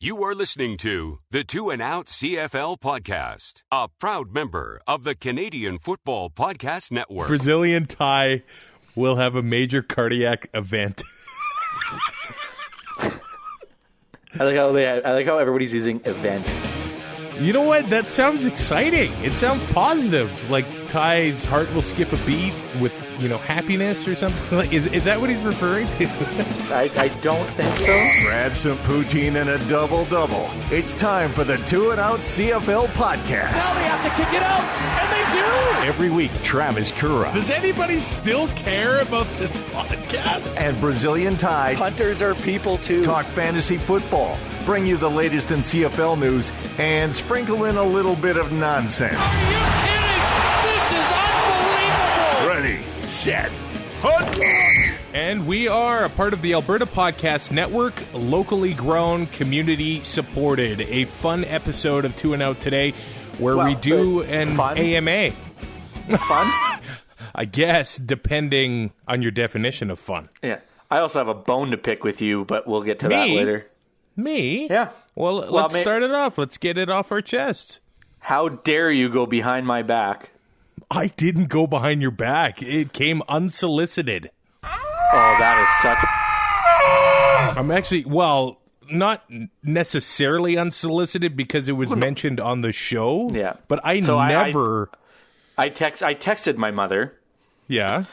You are listening to the Two and Out CFL podcast, a proud member of the Canadian Football Podcast Network. Brazilian Ty will have a major cardiac event. I like how everybody's using event. You know what? That sounds exciting. It sounds positive. Like Ty's heart will skip a beat with, happiness or something. Is that what he's referring to? I don't think so. Grab some poutine and a double-double. It's time for the Two and Out CFL podcast. Now they have to kick it out, and they do! Every week, Travis Kura. Does anybody still care about this podcast? And Brazilian Ty. Hunters are people, too. Talk fantasy football, bring you the latest in CFL news, and sprinkle in a little bit of nonsense. Are you kidding? This is unbelievable! Ready, set, hunt! And we are a part of the Alberta Podcast Network, locally grown, community supported. A fun episode of Two and Out today where we do an fun? AMA. Fun? I guess, depending on your definition of fun. Yeah. I also have a bone to pick with you, but we'll get to that later. Me? Yeah. Well, let's start it off. Let's get it off our chest. How dare you go behind my back? I didn't go behind your back. It came unsolicited. Oh, that is such... I'm actually, not necessarily unsolicited because it was mentioned on the show. Yeah. But I texted my mother. Yeah.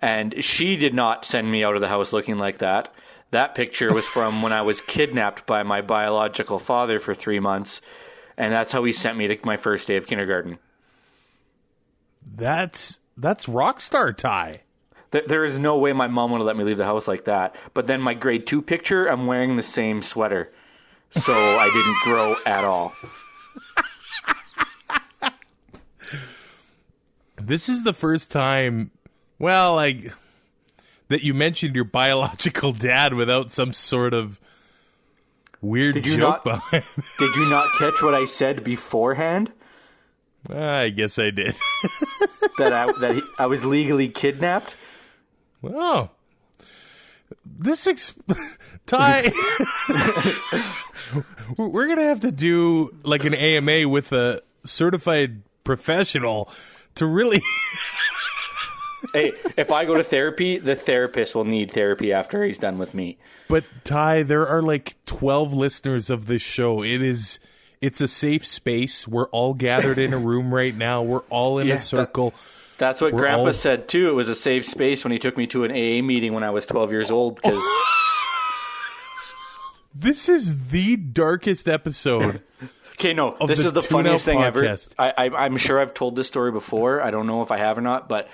And she did not send me out of the house looking like that. That picture was from when I was kidnapped by my biological father for 3 months. And that's how he sent me to my first day of kindergarten. That's rock star Ty. There is no way my mom would have let me leave the house like that. But then my grade 2 picture, I'm wearing the same sweater. So I didn't grow at all. This is the first time, that you mentioned your biological dad without some sort of weird joke behind it. Did you not catch what I said beforehand? I guess I did. I was legally kidnapped? Oh. Ty, we're going to have to do like an AMA with a certified professional to really... Hey, if I go to therapy, the therapist will need therapy after he's done with me. But Ty, there are like 12 listeners of this show. It's a safe space. We're all gathered in a room right now. We're all in a circle. That's what Grandpa said, too. It was a safe space when he took me to an AA meeting when I was 12 years old. Cause... This is the darkest episode. Okay, no, this is the funniest thing ever. I'm sure I've told this story before. I don't know if I have or not, but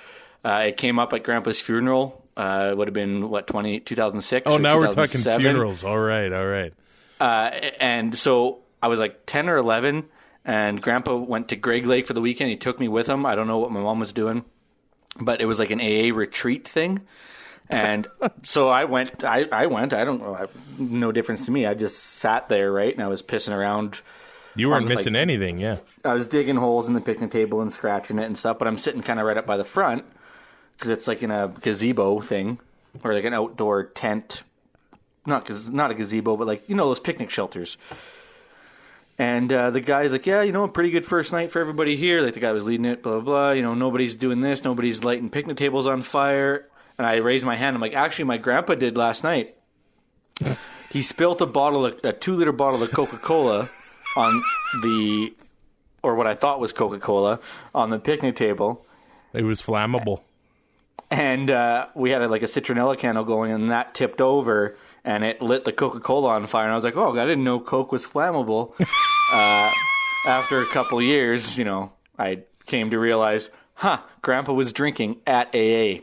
it came up at Grandpa's funeral. It would have been, 2006 Oh, or now 2007. we're talking funerals. All right. And so I was like 10 or 11, and Grandpa went to Greg Lake for the weekend. He took me with him. I don't know what my mom was doing, but it was like an AA retreat thing. And so I went. I went. I don't know. No difference to me. I just sat there, right? And I was pissing around. You weren't missing anything, yeah. I was digging holes in the picnic table and scratching it and stuff, but I'm sitting kind of right up by the front because it's like in a gazebo thing or like an outdoor tent. Not a gazebo, but like, those picnic shelters. And the guy's like, yeah, a pretty good first night for everybody here. Like the guy was leading it, blah, blah, blah. Nobody's doing this. Nobody's lighting picnic tables on fire. And I raised my hand. I'm like, actually, my grandpa did last night. He spilt a 2-liter bottle of Coca-Cola on or what I thought was Coca-Cola, on the picnic table. It was flammable. And we had a citronella candle going, and that tipped over, and it lit the Coca-Cola on fire. And I was like, oh, I didn't know Coke was flammable. After a couple of years, I came to realize, Grandpa was drinking at AA.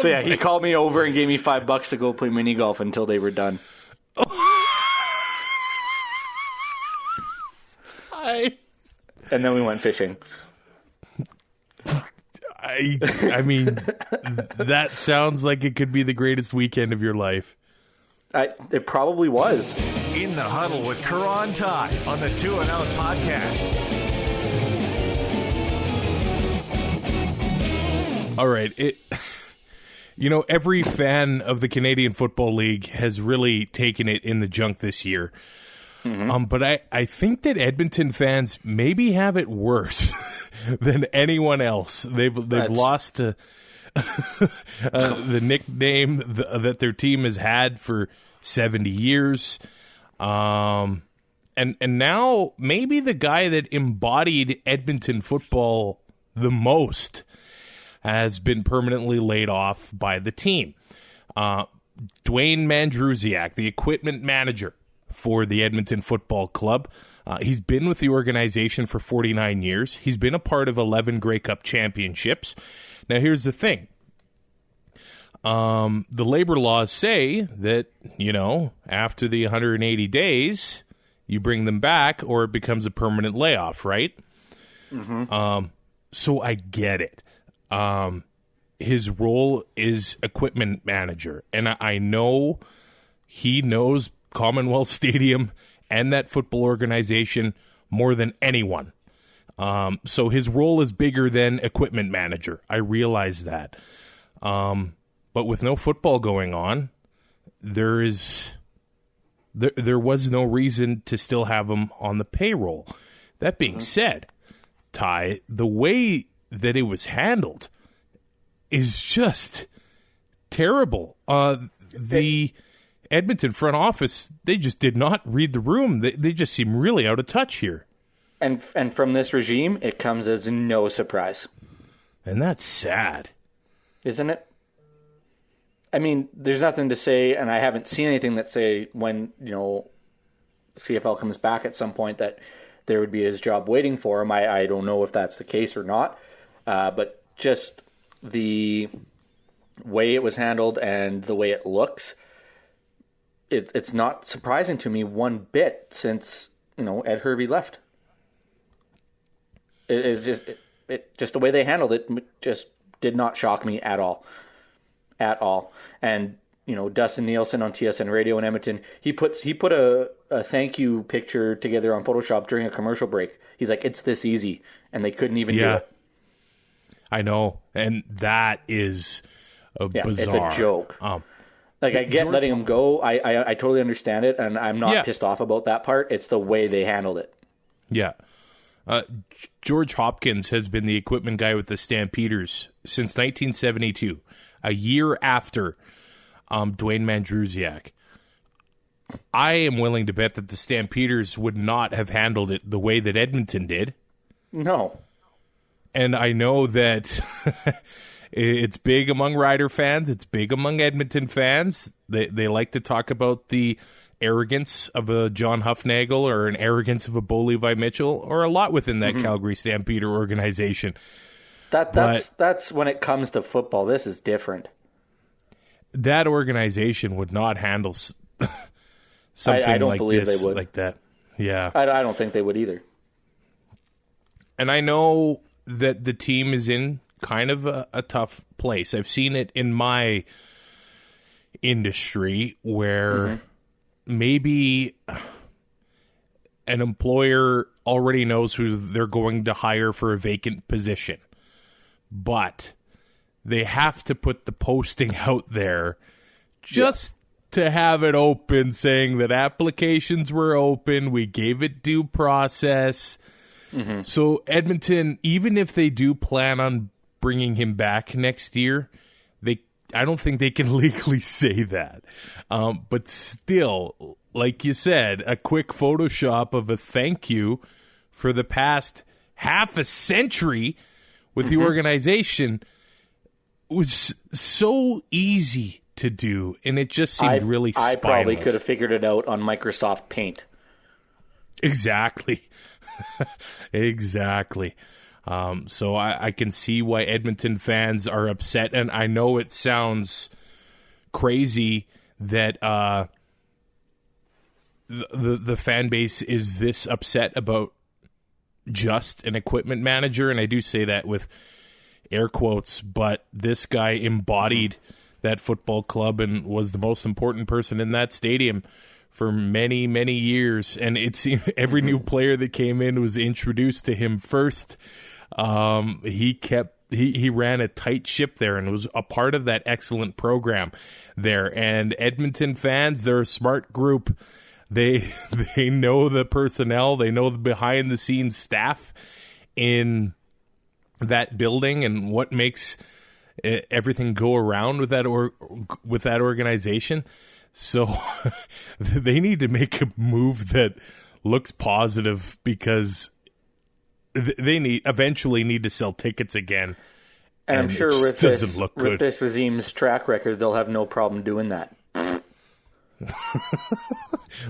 So yeah, he called me over and gave me $5 to go play mini golf until they were done. And then we went fishing. I mean, that sounds like it could be the greatest weekend of your life. It probably was. In the Huddle with Karan Ty on the Two and Out podcast. All right, Every fan of the Canadian Football League has really taken it in the junk this year. But I think that Edmonton fans maybe have it worse than anyone else. They've lost the nickname that their team has had for 70 years. And now maybe the guy that embodied Edmonton football the most has been permanently laid off by the team. Dwayne Mandrusiak, the equipment manager for the Edmonton Football Club. He's been with the organization for 49 years. He's been a part of 11 Grey Cup championships. Now, here's the thing. The labor laws say that, after the 180 days, you bring them back or it becomes a permanent layoff, right? So I get it. His role is equipment manager, and I know he knows Commonwealth Stadium and that football organization more than anyone. So his role is bigger than equipment manager. I realize that. But with no football going on, there was no reason to still have him on the payroll. That being said, Ty, the way that it was handled is just terrible. The Edmonton front office, they just did not read the room. They just seem really out of touch here. And from this regime, it comes as no surprise. And that's sad. Isn't it? I mean, there's nothing to say, and I haven't seen anything that say when, CFL comes back at some point that there would be his job waiting for him. I don't know if that's the case or not. But just the way it was handled and the way it looks, it's not surprising to me one bit since, Ed Hervey left. It just the way they handled it just did not shock me at all. And Dustin Nielsen on TSN Radio in Edmonton, he put a thank you picture together on Photoshop during a commercial break. He's like, it's this easy, and they couldn't even do it. I know, and that is bizarre. It's a joke. I get letting him go. I totally understand it, and I'm not pissed off about that part. It's the way they handled it. Yeah. George Hopkins has been the equipment guy with the Stampeders since 1972, a year after Dwayne Mandrusiak. I am willing to bet that the Stampeders would not have handled it the way that Edmonton did. No. And I know that it's big among Rider fans. It's big among Edmonton fans. They like to talk about the arrogance of a John Hufnagel or an arrogance of a Bo Levi Mitchell, or a lot within that Calgary Stampeder organization. That's when it comes to football. This is different. That organization would not handle something I don't like believe this, they would. like that. Yeah, I don't think they would either. And I know that the team is in kind of a tough place. I've seen it in my industry where maybe an employer already knows who they're going to hire for a vacant position, but they have to put the posting out there just to have it open, saying that applications were open, we gave it due process. So Edmonton, even if they do plan on bringing him back next year, I don't think they can legally say that. But still, like you said, a quick Photoshop of a thank you for the past half a century with the organization was so easy to do, and it just seemed really spineless. I probably could have figured it out on Microsoft Paint. Exactly. Exactly. So I can see why Edmonton fans are upset, and I know it sounds crazy that the fan base is this upset about just an equipment manager, and I do say that with air quotes, but this guy embodied that football club and was the most important person in that stadium for many, many years. And it seemed every new player that came in was introduced to him first. He kept he ran a tight ship there and was a part of that excellent program there. And Edmonton fans, they're a smart group. They know the personnel, they know the behind the scenes staff in that building and what makes everything go around with that organization. So they need to make a move that looks positive, because they eventually need to sell tickets again. And I'm sure with this regime's track record, they'll have no problem doing that.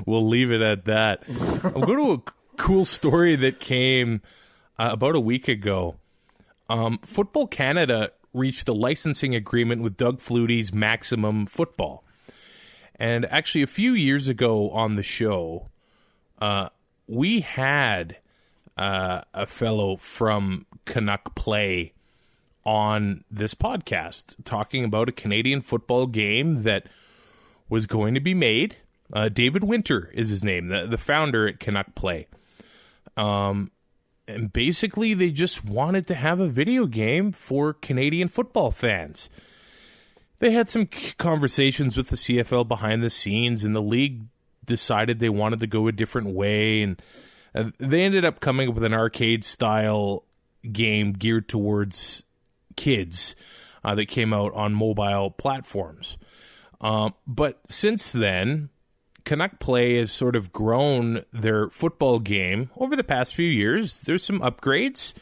We'll leave it at that. I'll go to a cool story that came about a week ago. Football Canada reached a licensing agreement with Doug Flutie's Maximum Football. And actually, a few years ago on the show, we had a fellow from Canuck Play on this podcast talking about a Canadian football game that was going to be made. David Winter is his name, the founder at Canuck Play. And basically, they just wanted to have a video game for Canadian football fans. They had some conversations with the CFL behind the scenes, and the league decided they wanted to go a different way, and they ended up coming up with an arcade-style game geared towards kids that came out on mobile platforms. But since then, Canuck Play has sort of grown their football game over the past few years. There's some upgrades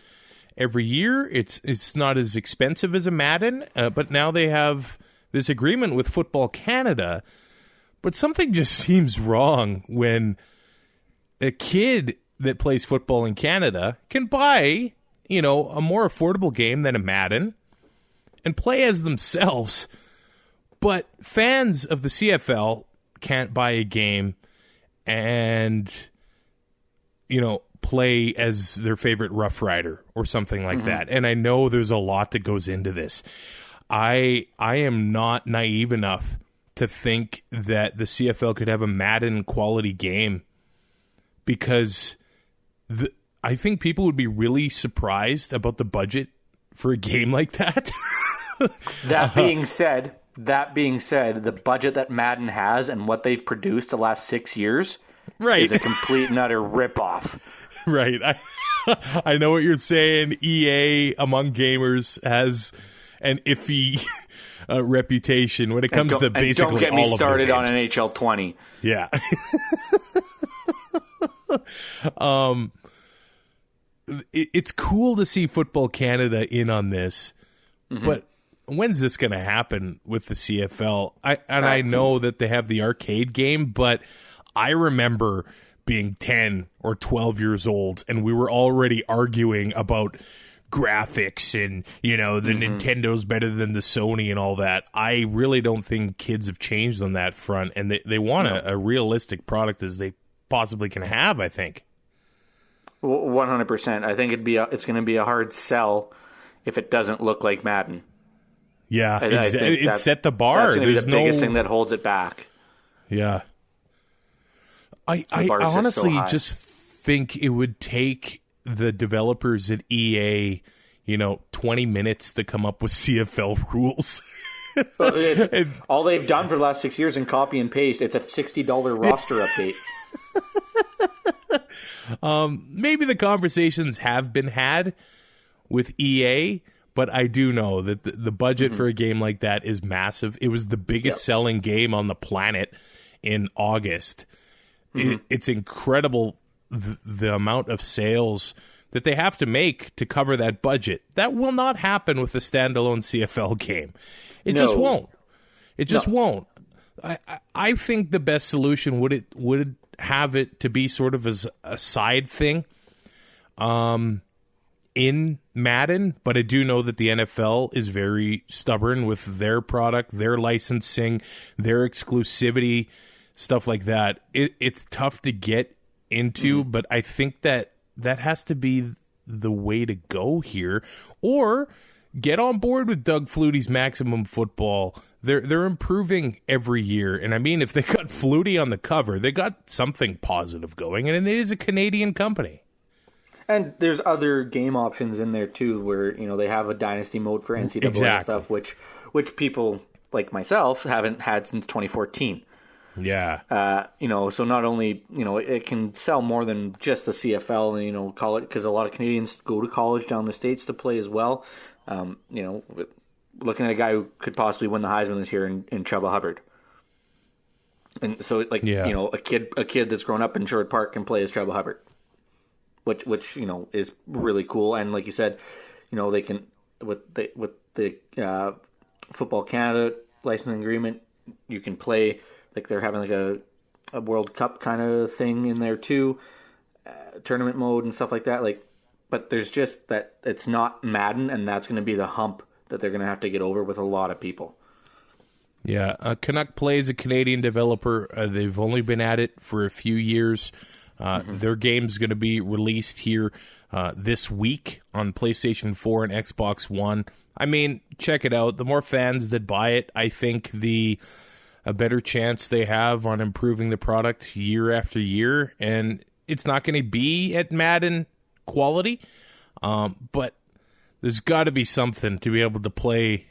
every year. It's not as expensive as a Madden, but now they have this agreement with Football Canada. But something just seems wrong when a kid that plays football in Canada can buy, a more affordable game than a Madden and play as themselves. But fans of the CFL can't buy a game and, play as their favorite Rough Rider or something like that. And I know there's a lot that goes into this. I am not naive enough to think that the CFL could have a Madden quality game, because I think people would be really surprised about the budget for a game like that. That being said, the budget that Madden has and what they've produced the last 6 years is a complete and utter ripoff. Right. I know what you're saying. EA among gamers has an iffy reputation when it comes to basically all of don't get me started on NHL 20. Yeah. It's cool to see Football Canada in on this, but when's this going to happen with the CFL? I know that they have the arcade game, but I remember being 10 or 12 years old, and we were already arguing about graphics and, the Nintendo's better than the Sony and all that. I really don't think kids have changed on that front, and they want a realistic product as they possibly can have, I think. 100%. I think it's going to be a hard sell if it doesn't look like Madden. Yeah, it set the bar. That's going to be the biggest thing that holds it back. Yeah. I honestly just think it would take the developers at EA, 20 minutes to come up with CFL rules. All they've done for the last 6 years in copy and paste, it's a $60 roster update. Maybe the conversations have been had with EA, but I do know that the budget for a game like that is massive. It was the biggest selling game on the planet in August. It's incredible the amount of sales that they have to make to cover that budget. That will not happen with a standalone CFL game. It just won't. It just won't. I think the best solution would have it to be sort of as a side thing in Madden, but I do know that the NFL is very stubborn with their product, their licensing, their exclusivity, stuff like that. It's tough to get into, but I think that has to be the way to go here. Or get on board with Doug Flutie's Maximum Football. They're improving every year, and I mean, if they got Flutie on the cover, they got something positive going, and it is a Canadian company. And there's other game options in there too, where they have a dynasty mode for NCAA stuff, which people like myself haven't had since 2014. Yeah. So not only it can sell more than just the CFL, and call it, because a lot of Canadians go to college down the States to play as well. Looking at a guy who could possibly win the Heisman this year in Chubba Hubbard. And so, a kid that's grown up in Sherwood Park can play as Chubba Hubbard, which is really cool. And like you said, they can with the Football Canada licensing agreement, you can play like they're having like a World Cup kind of thing in there too, tournament mode and stuff like that. But there's just that it's not Madden, and that's going to be the hump that they're going to have to get over with a lot of people. Yeah, Canuck Play is a Canadian developer. They've only been at it for a few years. Their game's going to be released here this week on PlayStation 4 and Xbox One. I mean, check it out. The more fans that buy it, I think a better chance they have on improving the product year after year. And it's not going to be at Madden quality, but there's got to be something to be able to play,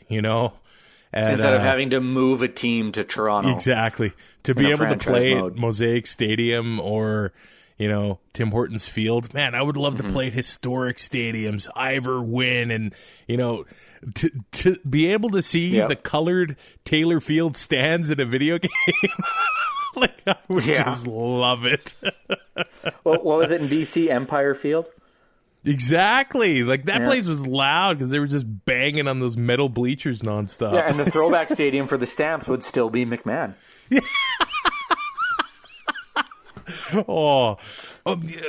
instead of having to move a team to Toronto. Exactly. To be able to play at Mosaic Stadium or, Tim Hortons Field. Man, I would love to play at historic stadiums, Ivor Wynn, and, to be able to see the colored Taylor Field stands in a video game. I would just love it. What was it in BC? Empire Field? Exactly. That place was loud because they were just banging on those metal bleachers nonstop. Yeah, and the throwback stadium for the Stamps would still be McMahon.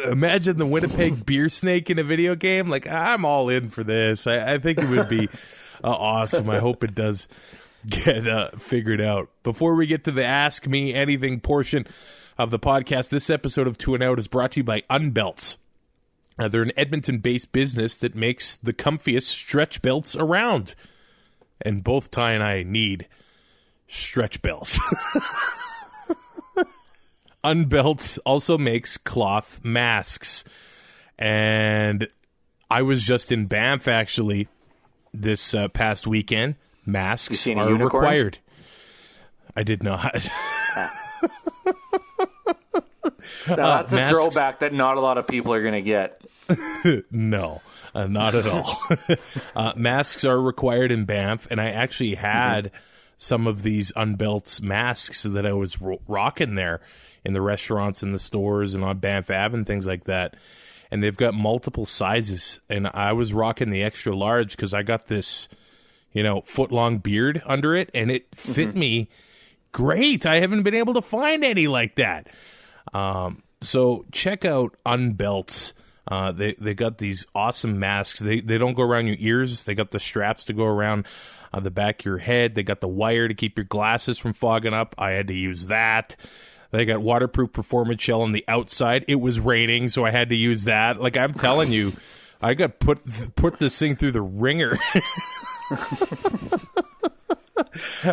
Imagine the Winnipeg Beer Snake in a video game. I'm all in for this. I think it would be awesome. I hope it does get figured out. Before we get to the Ask Me Anything portion of the podcast, this episode of Two and Out is brought to you by Unbelts. They're an Edmonton-based business that makes the comfiest stretch belts around. And both Ty and I need stretch belts. Unbelts also makes cloth masks. And I was just in Banff, actually, this past weekend. Masks are required. I did not. Now, that's a throwback that not a lot of people are going to get. No, not at all. Masks are required in Banff, and I actually had some of these Unbelts masks that I was rocking there in the restaurants and the stores and on Banff Ave and things like that. And they've got multiple sizes, and I was rocking the extra large because I got this, foot-long beard under it, and it fit me great. I haven't been able to find any like that. So check out Unbelts. They got these awesome masks. They don't go around your ears. They got the straps to go around the back of your head. They got the wire to keep your glasses from fogging up. I had to use that. They got waterproof performance shell on the outside. It was raining, so I had to use that. I'm telling you, I got put this thing through the ringer.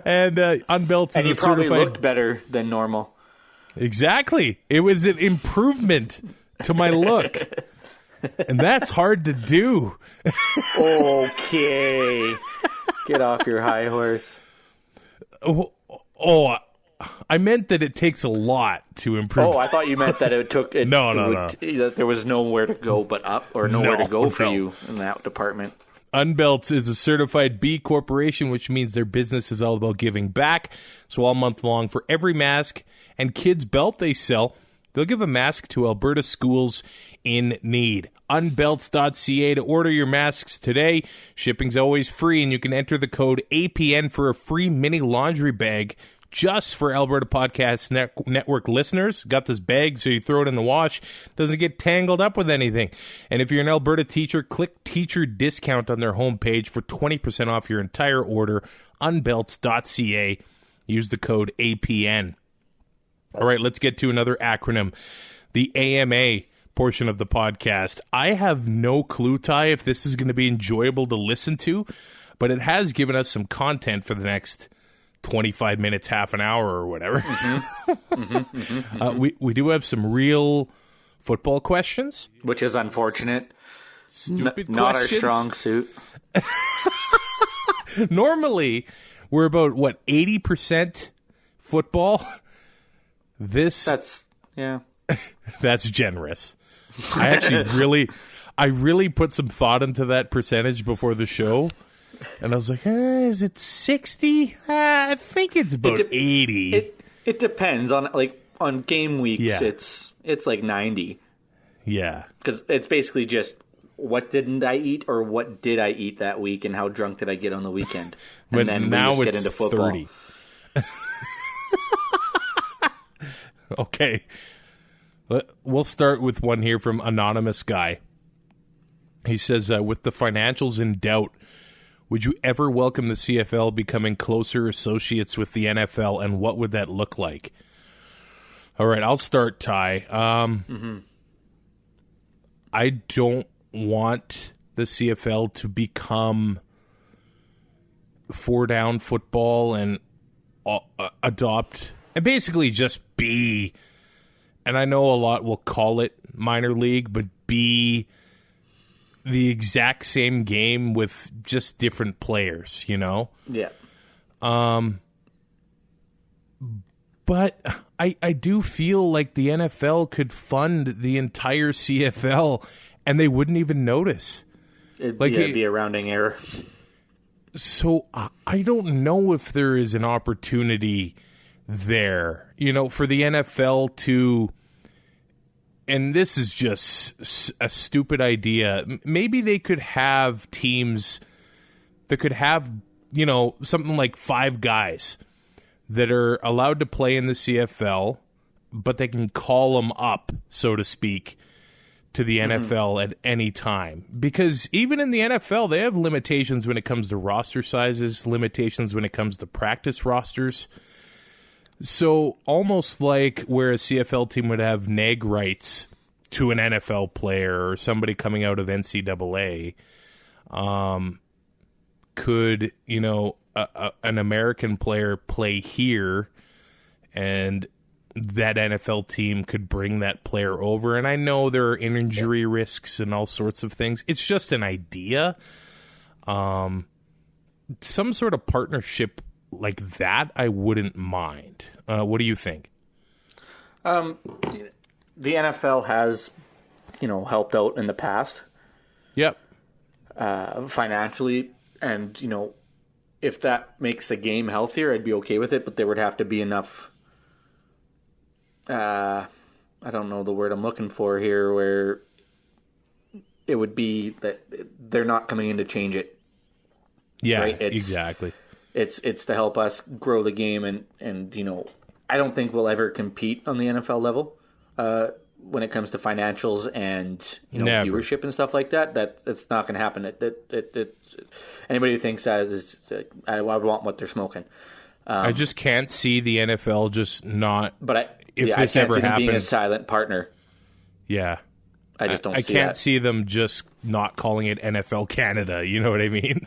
And Unbelts is a certified. And you probably looked better than normal. Exactly. It was an improvement to my look. And that's hard to do. Okay. Get off your high horse. I meant that it takes a lot to improve. Oh, I thought you meant that it took... No. That there was nowhere to go but up, or nowhere to go for you in that department. Unbelts is a certified B Corporation, which means their business is all about giving back. So all month long, for every mask and kids belt they sell, they'll give a mask to Alberta schools in need. Unbelts.ca to order your masks today. Shipping's always free, and you can enter the code APN for a free mini laundry bag just for Alberta Podcast Network listeners. Got this bag so you throw it in the wash. Doesn't get tangled up with anything. And if you're an Alberta teacher, click teacher discount on their homepage for 20% off your entire order. Unbelts.ca. Use the code APN. All right, let's get to another acronym. The AMA portion of the podcast. I have no clue, Ty, if this is going to be enjoyable to listen to, but it has given us some content for the next 25 minutes, half an hour, or whatever. We do have some real football questions. Which is unfortunate. Stupid Not questions. our strong suit. Normally, we're about, 80% football? That's generous. I actually really put some thought into that percentage before the show. And I was like, is it 60? I think it's about 80. It depends on game weeks. Yeah. It's like 90. Yeah. Because it's basically just what didn't I eat or what did I eat that week and how drunk did I get on the weekend. And But then now we just it's get into football. 30. Okay. We'll start with one here from Anonymous Guy. He says, with the financials in doubt, would you ever welcome the CFL becoming closer associates with the NFL, and what would that look like? All right, I'll start, Ty. I don't want the CFL to become 4-down football and adopt and basically just be, and I know a lot will call it minor league, but be the exact same game with just different players, you know? Yeah. But I do feel like the NFL could fund the entire CFL and they wouldn't even notice. It'd be a rounding error. So I don't know if there is an opportunity there, you know, for the NFL to, and this is just a stupid idea. Maybe they could have teams that could have, you know, something like 5 guys that are allowed to play in the CFL, but they can call them up, so to speak, to the NFL at any time. Because even in the NFL, they have limitations when it comes to roster sizes, limitations when it comes to practice rosters. So almost like where a CFL team would have nag rights to an NFL player or somebody coming out of NCAA, could, you know, an American player play here and that NFL team could bring that player over. And I know there are injury risks and all sorts of things. It's just an idea. Some sort of partnership like that, I wouldn't mind. What do you think? The NFL has, you know, helped out in the past. Yep. Financially, and, you know, if that makes the game healthier, I'd be okay with it, but there would have to be enough, I don't know the word I'm looking for here, where it would be that they're not coming in to change it. Yeah, right? exactly. It's to help us grow the game, and you know, I don't think we'll ever compete on the NFL level when it comes to financials and, you know, viewership and stuff like that. That it's not going to happen. Anybody who thinks that is, I want what they're smoking. I just can't see the NFL just not. But if I this can't ever see them happened, being a silent partner. Yeah, I just don't. I see can't that. see them just not calling it NFL Canada. You know what I mean?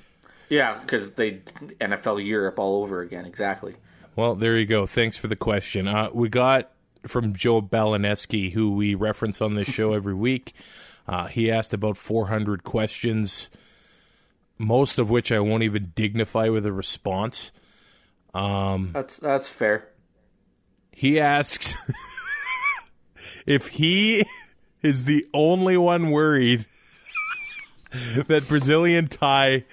Yeah, because they NFL Europe all over again. Exactly. Well, there you go. Thanks for the question. We got from Joe Balaneski, who we reference on this show every week. He asked about 400 questions, most of which I won't even dignify with a response. That's fair. He asks if he is the only one worried that Brazilian Ty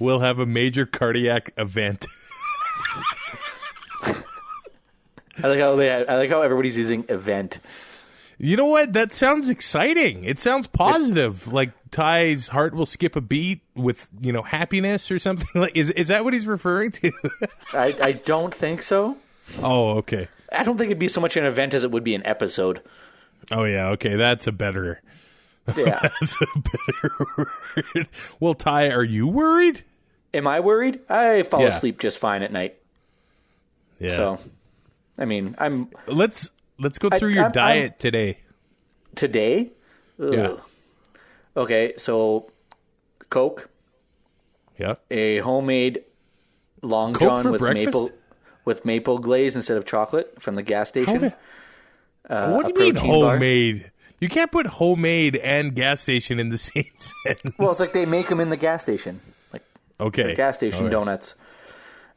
will have a major cardiac event. I like how everybody's using event. You know what? That sounds exciting. It sounds positive. Like Ty's heart will skip a beat with, you know, happiness or something. Like, is that what he's referring to? I don't think so. Oh, okay. I don't think it'd be so much an event as it would be an episode. Oh yeah, okay. That's a better. Yeah. That's a better word. Well, Ty, are you worried? Am I worried? I fall asleep just fine at night. Yeah. So, I mean, I'm. Let's go through your diet today. Today? Ugh. Yeah. Okay, so Coke. Yeah. A homemade Long Coke John for breakfast? with maple glaze instead of chocolate from the gas station. What do you mean homemade? You can't put homemade and gas station in the same sentence. Well, it's like they make them in the gas station. Like okay. gas station donuts.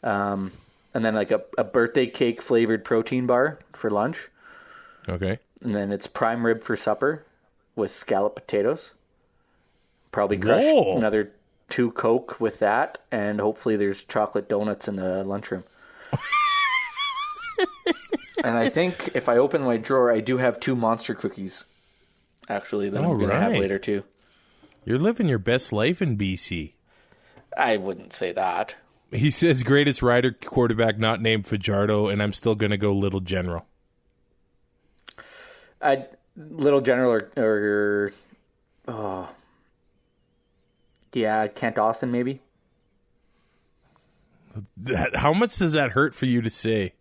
And then like a birthday cake flavored protein bar for lunch. Okay. And then it's prime rib for supper with scalloped potatoes. Probably crush another 2 Coke with that, and hopefully there's chocolate donuts in the lunchroom. And I think if I open my drawer, I do have 2 Monster cookies, actually, that I'm going to have later too. You're living your best life in BC. I wouldn't say that. He says greatest rider quarterback not named Fajardo, and I'm still going to go Little General. Little General or yeah, Kent Austin maybe. How much does that hurt for you to say?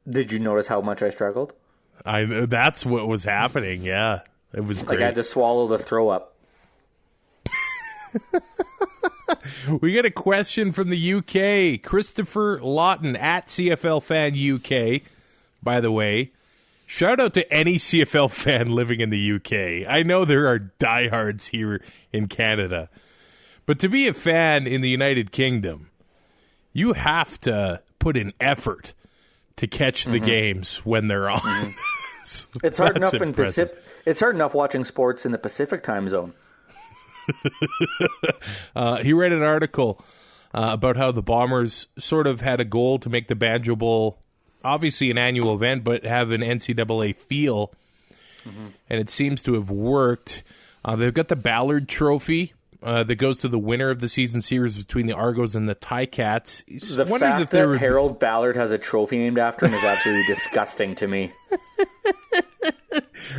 Did you notice how much I struggled? I know that's what was happening. Yeah, it was great. Like I had to swallow the throw up. We got a question from the UK. Christopher Lawton at CFL Fan UK. By the way, shout out to any CFL fan living in the UK. I know there are diehards here in Canada. But to be a fan in the United Kingdom, you have to put in effort to catch the games when they're on. It's hard enough in Pacific. It's hard enough watching sports in the Pacific time zone. He read an article about how the Bombers sort of had a goal to make the Banjo Bowl obviously an annual event, but have an NCAA feel, and it seems to have worked. They've got the Ballard Trophy that goes to the winner of the season series between the Argos and the Ticats. The fact that Harold Ballard has a trophy named after him is absolutely disgusting to me.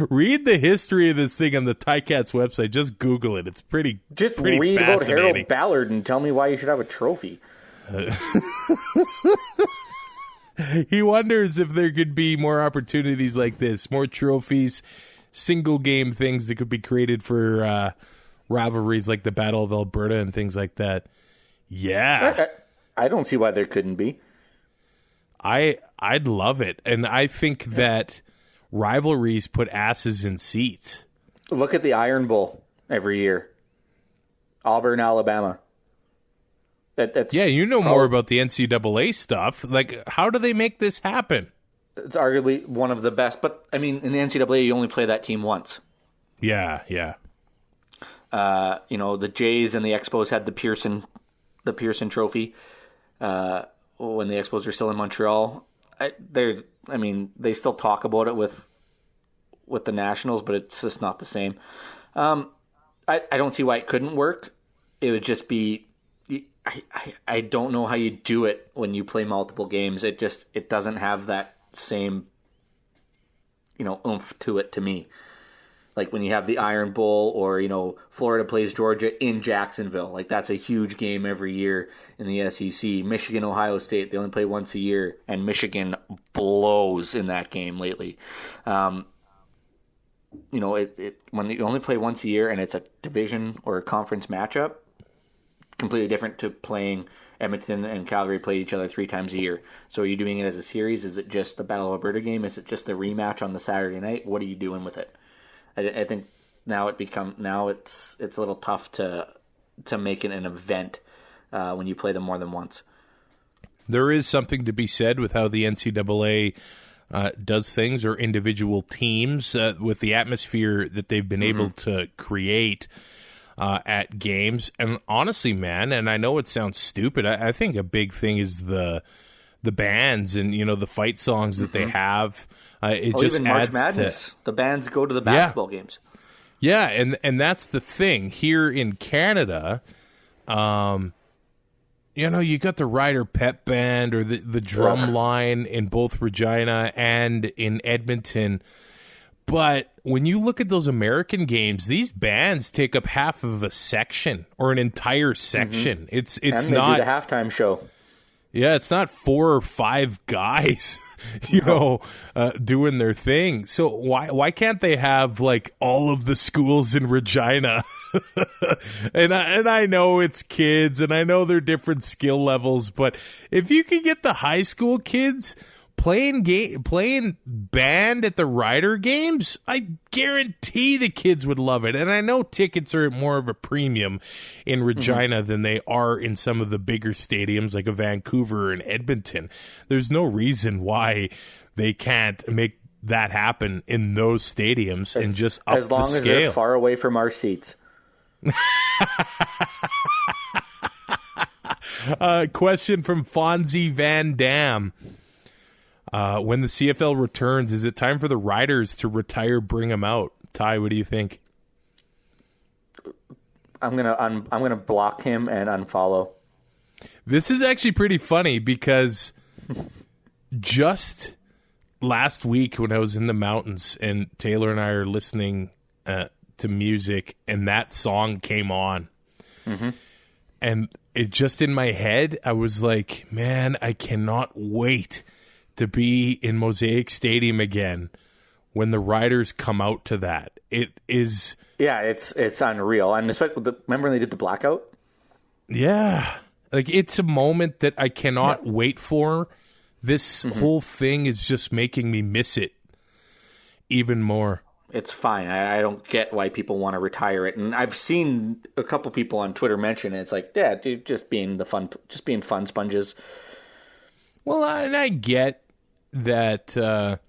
Read the history of this thing on the Ticats website. Just Google it. It's pretty read about Harold Ballard and tell me why you should have a trophy. He wonders if there could be more opportunities like this, more trophies, single game things that could be created for rivalries like the Battle of Alberta and things like that. Yeah. I don't see why there couldn't be. I'd love it. And I think that rivalries put asses in seats. Look at the Iron Bowl every year. Auburn, Alabama. Yeah, you know more about the NCAA stuff. Like, how do they make this happen? It's arguably one of the best. But, I mean, in the NCAA, you only play that team once. Yeah. The Jays and the Expos had the Pearson Trophy when the Expos were still in Montreal. They still talk about it with the Nationals, but it's just not the same. I don't see why it couldn't work. It would just be, I don't know how you do it when you play multiple games. It doesn't have that same, oomph to it to me. Like when you have the Iron Bowl or, Florida plays Georgia in Jacksonville. Like that's a huge game every year in the SEC. Michigan, Ohio State, they only play once a year. And Michigan blows in that game lately. When you only play once a year and it's a division or a conference matchup, completely different to playing Edmonton and Calgary play each other 3 times a year. So are you doing it as a series? Is it just the Battle of Alberta game? Is it just the rematch on the Saturday night? What are you doing with it? I think now it's a little tough to make it an event when you play them more than once. There is something to be said with how the NCAA does things, or individual teams, with the atmosphere that they've been able to create at games. And honestly, man, and I know it sounds stupid, I think a big thing is the bands and the fight songs that they have. It just even adds March Madness. The bands go to the basketball games. Yeah, and that's the thing here in Canada. You got the Ryder Pep Band or the drum line in both Regina and in Edmonton. But when you look at those American games, these bands take up half of a section or an entire section. It's and not they do the halftime show. Yeah, it's not 4 or 5 guys, doing their thing. So why can't they have like all of the schools in Regina? and I know it's kids, and I know they're different skill levels, but if you can get the high school kids playing band at the Rider games, I guarantee the kids would love it. And I know tickets are more of a premium in Regina than they are in some of the bigger stadiums like a Vancouver and Edmonton. There's no reason why they can't make that happen in those stadiums and just up the scale. As long as they're far away from our seats. Question from Fonzie Van Dam. When the CFL returns, is it time for the Riders to retire, bring them out? Ty, what do you think? I'm gonna block him and unfollow. This is actually pretty funny because just last week when I was in the mountains and Taylor and I are listening to music and that song came on, and it just in my head, I was like, man, I cannot wait to be in Mosaic Stadium again when the Riders come out to that. It is... Yeah, it's unreal. And especially, remember when they did the blackout? Yeah. Like, it's a moment that I cannot wait for. This whole thing is just making me miss it even more. It's fine. I don't get why people want to retire it. And I've seen a couple people on Twitter mention it. It's like, yeah, dude, just being fun sponges. Well, and I get that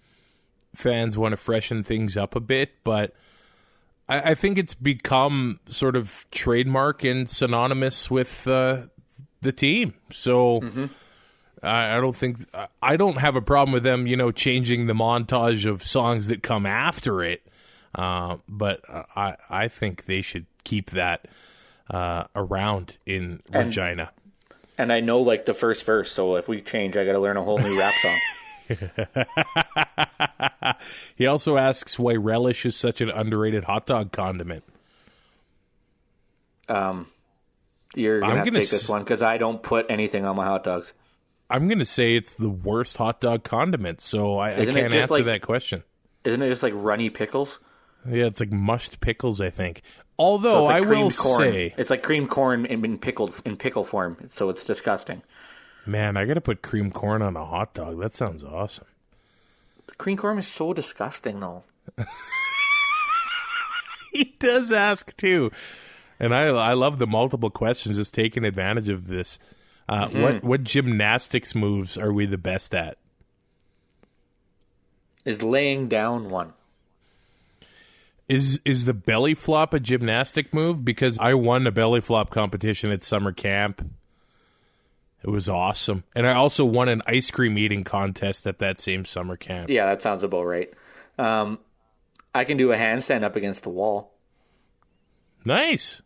fans want to freshen things up a bit, but I think it's become sort of trademark and synonymous with the team. So I don't have a problem with them, changing the montage of songs that come after it. But I think they should keep that around in Regina. And I know like the first verse, so if we change, I got to learn a whole new rap song. He also asks why relish is such an underrated hot dog condiment. You're going to have to take this one because I don't put anything on my hot dogs. I'm going to say it's the worst hot dog condiment, so I can't answer that question. Isn't it just like runny pickles? Yeah, it's like mushed pickles, I think. Although I will say... It's like cream corn in pickle form, so it's disgusting. Man, I got to put cream corn on a hot dog. That sounds awesome. The cream corn is so disgusting, though. He does ask, too. And I love the multiple questions, just taking advantage of this. What gymnastics moves are we the best at? Is laying down one. Is the belly flop a gymnastic move? Because I won a belly flop competition at summer camp. It was awesome. And I also won an ice cream eating contest at that same summer camp. Yeah, that sounds about right. I can do a handstand up against the wall. Nice.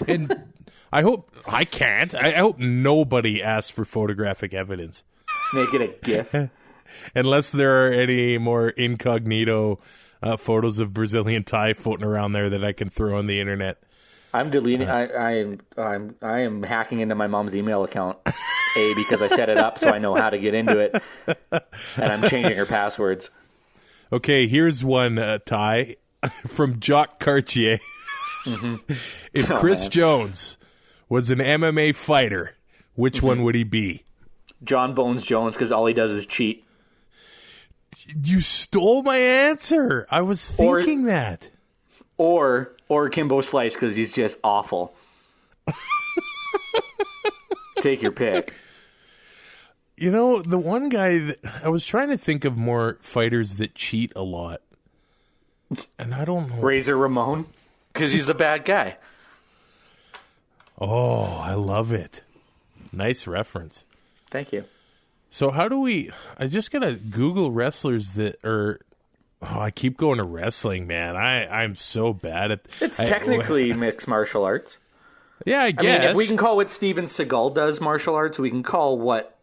And I hope I can't. I hope nobody asks for photographic evidence. Make it a GIF. Unless there are any more incognito photos of Brazilian Thai floating around there that I can throw on the internet. I'm deleting. I am hacking into my mom's email account. Because I set it up so I know how to get into it, and I'm changing her passwords. Okay, here's one, Ty, from Jock Cartier. If Chris Jones was an MMA fighter, which one would he be? John Bones Jones, because all he does is cheat. You stole my answer. I was thinking that. Or Kimbo Slice, because he's just awful. Take your pick. The one guy that I was trying to think of more fighters that cheat a lot. And I don't know. Razor Ramon, because he's the bad guy. Oh, I love it. Nice reference. Thank you. So how do we... I just got to Google wrestlers that are... Oh, I keep going to wrestling, man. I'm so bad at... It's technically mixed martial arts. Yeah, I guess. I mean, if we can call what Steven Seagal does martial arts, we can call what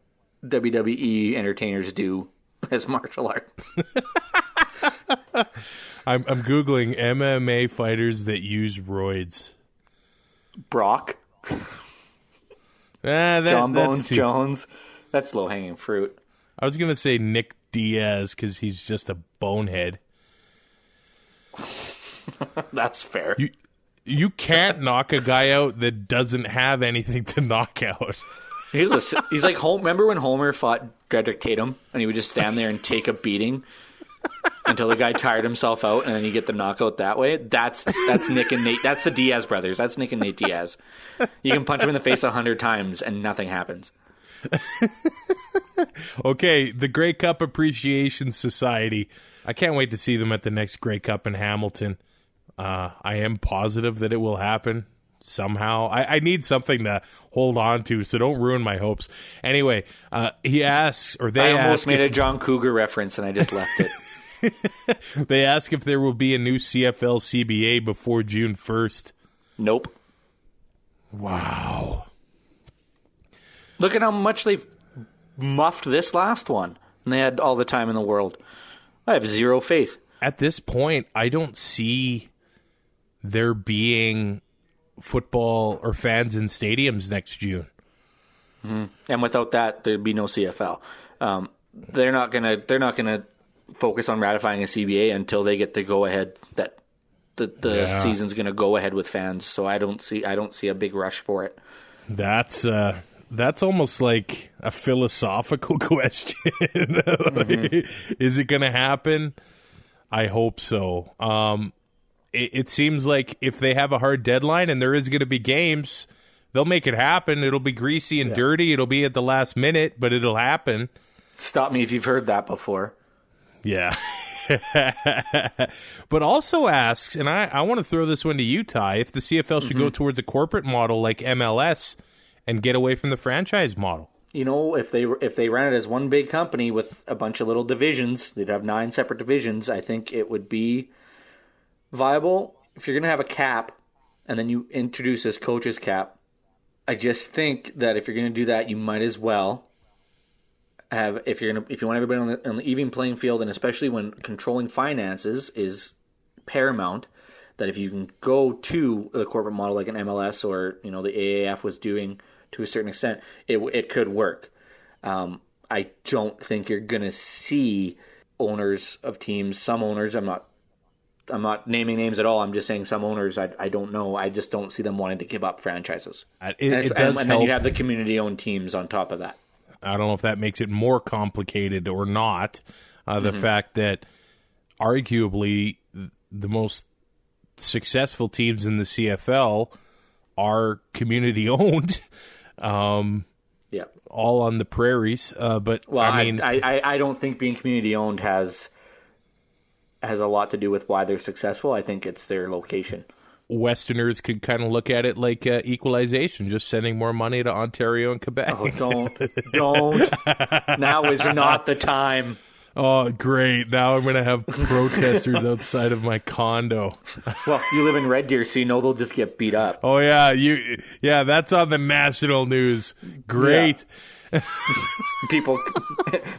WWE entertainers do as martial arts. I'm Googling MMA fighters that use roids. Brock. John Bones Jones. That's low-hanging fruit. I was going to say Nick Diaz because he's just a bonehead. That's fair. You can't knock a guy out that doesn't have anything to knock out. He's like Homer. Remember when Homer fought Dredrick Tatum and he would just stand there and take a beating until the guy tired himself out, and then you get the knockout that way? That's Nick and Nate. That's the Diaz brothers. That's Nick and Nate Diaz. You can punch him in the face 100 times and nothing happens. Okay, the Grey Cup Appreciation Society. I can't wait to see them at the next Grey Cup in Hamilton. I am positive that it will happen somehow. I need something to hold on to, so don't ruin my hopes. Anyway, he asks, or they ask... I almost made a John Cougar reference, and I just left it. They ask if there will be a new CFL CBA before June 1st. Nope. Wow. Look at how much they've muffed this last one, and they had all the time in the world. I have zero faith. At this point, I don't see there being football or fans in stadiums next June. Mm-hmm. And without that, there'd be no CFL. They're not gonna focus on ratifying a CBA until they get the go ahead that the season's gonna go ahead with fans. So I don't see a big rush for it. That's almost like a philosophical question. Mm-hmm. Is it going to happen? I hope so. It seems like if they have a hard deadline and there is going to be games, they'll make it happen. It'll be greasy and dirty. It'll be at the last minute, but it'll happen. Stop me if you've heard that before. Yeah. But also asks, and I want to throw this one to you, Ty, if the CFL should go towards a corporate model like MLS and get away from the franchise model. You know, if they ran it as one big company with a bunch of little divisions, they'd have 9 separate divisions. I think it would be viable. If you're going to have a cap and then you introduce this coach's cap, I just think that if you're going to do that, you might as well have, if you want everybody on the even playing field, and especially when controlling finances is paramount, that if you can go to the corporate model like an MLS or, you know, the AAF was doing to a certain extent, it could work. I don't think you're going to see owners of teams, some owners, I'm not naming names at all, I'm just saying some owners, I don't know, I just don't see them wanting to give up franchises. It does and then you have the community-owned teams on top of that. I don't know if that makes it more complicated or not. The fact that arguably the most successful teams in the CFL are community-owned. All on the prairies. But well, I mean, I don't think being community-owned has a lot to do with why they're successful. I think it's their location. Westerners could kind of look at it like equalization, just sending more money to Ontario and Quebec. Oh, don't. Now is not the time. Oh, great. Now I'm going to have protesters outside of my condo. Well, you live in Red Deer, so you know they'll just get beat up. Oh, yeah. That's on the national news. Great. Yeah. People,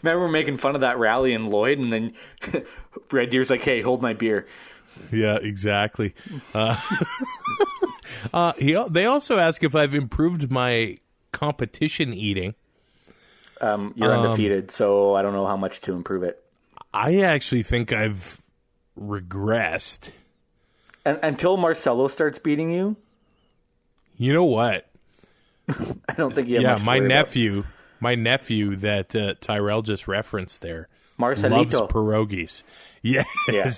remember we're making fun of that rally in Lloyd, and then Red Deer's like, hey, hold my beer. Yeah, exactly. They also ask if I've improved my competition eating. You're undefeated, so I don't know how much to improve it. I actually think I've regressed. And until Marcelo starts beating you? You know what? I don't think you have much my nephew that Tyrell just referenced there Marcelito loves pierogies. Yes. Yeah.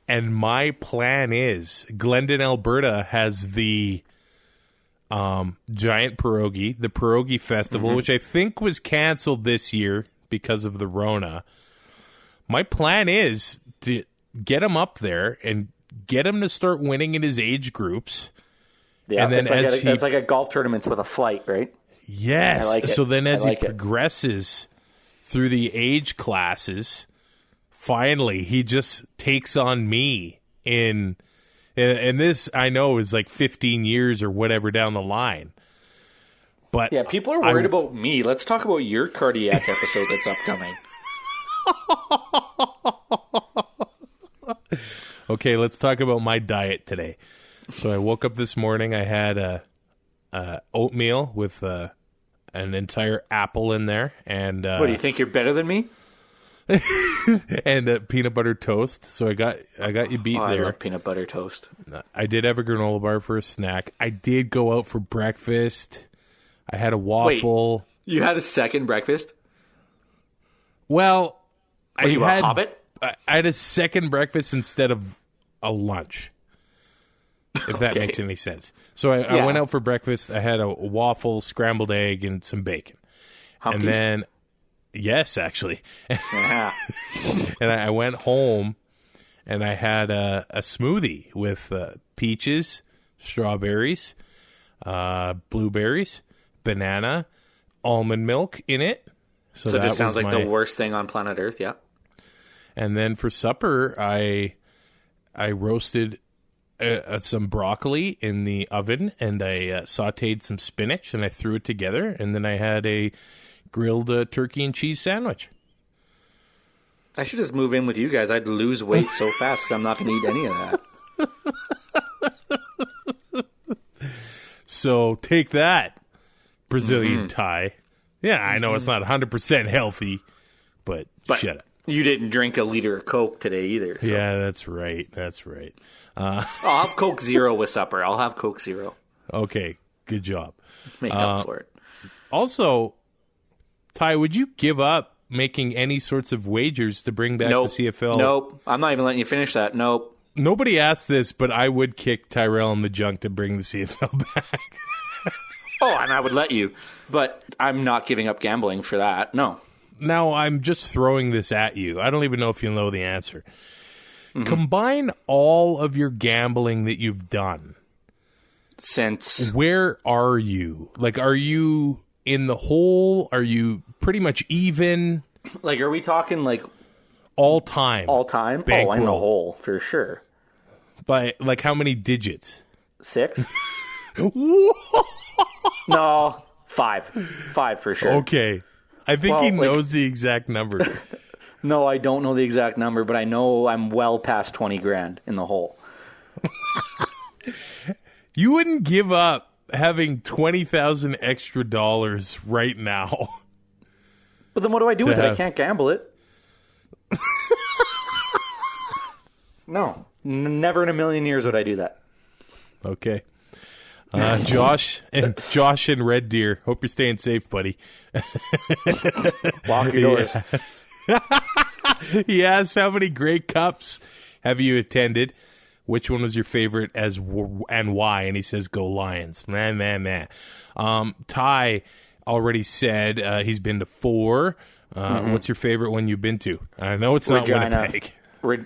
And my plan is, Glendon, Alberta has the giant pierogi, the Pierogi Festival, which I think was canceled this year because of the Rona. My plan is to get him up there and get him to start winning in his age groups. Yeah, and then it's like a golf tournament with a flight, right? Yes. I like it. So then as he progresses through the age classes, finally he just takes on me and this I know is like 15 years or whatever down the line. But yeah, people are worried about me. Let's talk about your cardiac episode that's upcoming. Okay, let's talk about my diet today. So I woke up this morning. I had oatmeal with an entire apple in there, and what do you think? You're better than me? And peanut butter toast. So I got you beat there. I love peanut butter toast. I did have a granola bar for a snack. I did go out for breakfast. I had a waffle. Wait, you had a second breakfast? Well, Are you a hobbit? I had a second breakfast instead of a lunch, if that makes any sense. So I went out for breakfast. I had a waffle, scrambled egg, and some bacon. Humpies? And then, yes, actually. Yeah. And I went home, and I had a smoothie with peaches, strawberries, blueberries, banana, almond milk in it. So it just sounds like the worst thing on planet Earth, yeah. And then for supper, I roasted some broccoli in the oven, and I sautéed some spinach, and I threw it together, and then I had a grilled turkey and cheese sandwich. I should just move in with you guys. I'd lose weight so fast because I'm not going to eat any of that. So take that, Brazilian Thai. Yeah, I know it's not 100% healthy, but shut up. You didn't drink a liter of Coke today either. So. Yeah, that's right. I'll have Coke Zero with supper. I'll have Coke Zero. Okay, good job. Make up for it. Also, Ty, would you give up making any sorts of wagers to bring back the CFL? Nope. I'm not even letting you finish that. Nope. Nobody asked this, but I would kick Tyrell in the junk to bring the CFL back. Oh, and I would let you. But I'm not giving up gambling for that. No. Now, I'm just throwing this at you. I don't even know if you'll know the answer. Combine all of your gambling that you've done. Since... Where are you? Like, are you in the hole? Are you pretty much even? Like, are we talking, like... All time? All time? Bankroll. Oh, I'm in the hole, for sure. By, like, how many digits? 6? No, 5. 5 for sure. Okay. I think he knows the exact number. No, I don't know the exact number, but I know I'm well past 20 grand in the hole. You wouldn't give up having $20,000 extra dollars right now. But then what do I do with it? I can't gamble it. No. Never in a million years would I do that. Okay. Josh and Red Deer, hope you're staying safe, buddy. Lock your doors. He asks, how many Grey Cups have you attended? Which one was your favorite and why? And he says, go Lions. Man. Ty already said he's been to 4. What's your favorite one you've been to? I know it's not Winnipeg.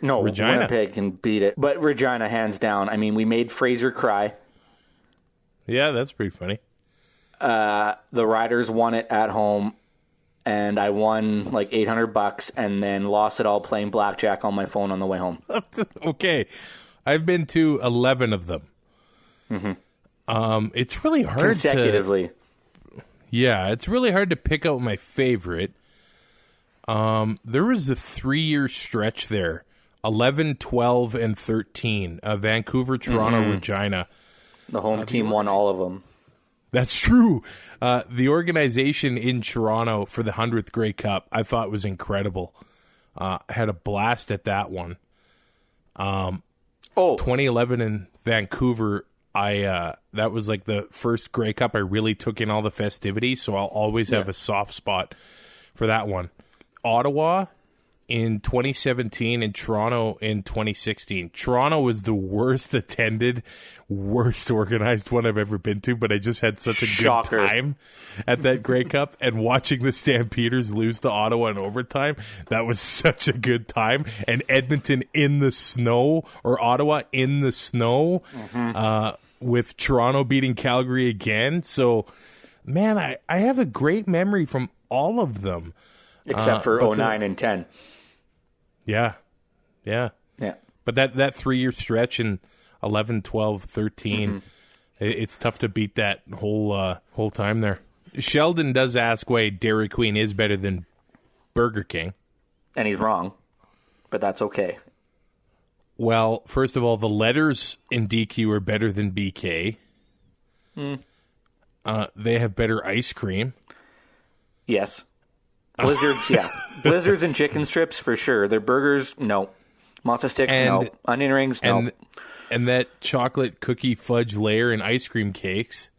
No, Regina. Winnipeg can beat it. But Regina, hands down. I mean, we made Fraser cry. Yeah, that's pretty funny. The Riders won it at home, and I won like $800 and then lost it all playing blackjack on my phone on the way home. Okay. I've been to 11 of them. It's really hard consecutively. Yeah, it's really hard to pick out my favorite. There was a 3-year stretch there, 11, 12, and 13. Vancouver, Toronto, Regina. The home team won all of them. That's true. The organization in Toronto for the 100th Grey Cup, I thought was incredible. I had a blast at that one. 2011 in Vancouver, that was like the first Grey Cup I really took in all the festivities, so I'll always have a soft spot for that one. Ottawa in 2017 and Toronto in 2016. Toronto was the worst attended, worst organized one I've ever been to, but I just had such a good time at that Grey Cup, and watching the Stampeders lose to Ottawa in overtime, that was such a good time. And Edmonton in the snow, or Ottawa in the snow, with Toronto beating Calgary again. So, man, I have a great memory from all of them. Except for 09 and 10. Yeah. But that 3-year stretch in 11, 12, 13, it's tough to beat that whole time there. Sheldon does ask why Dairy Queen is better than Burger King. And he's wrong, but that's okay. Well, first of all, the letters in DQ are better than BK. They have better ice cream. Yes. Blizzards, yeah. Blizzards and chicken strips, for sure. Their burgers, no. Matzo sticks, no. Onion rings, no. And that chocolate cookie fudge layer and ice cream cakes.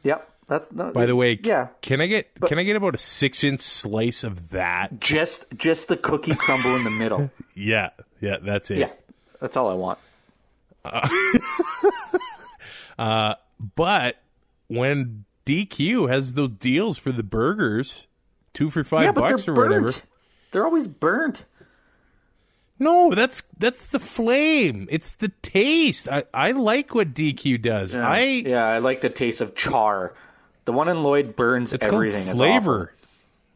Yep. That's no, By the way, yeah. can I get about a 6-inch slice of that? Just the cookie crumble in the middle. Yeah, that's it. Yeah, that's all I want. But when DQ has those deals for the burgers, 2 for $5 or whatever. They're always burnt. No, that's the flame. It's the taste. I like what DQ does. Yeah. I like the taste of char. The one in Lloyd burns everything. It's called flavor.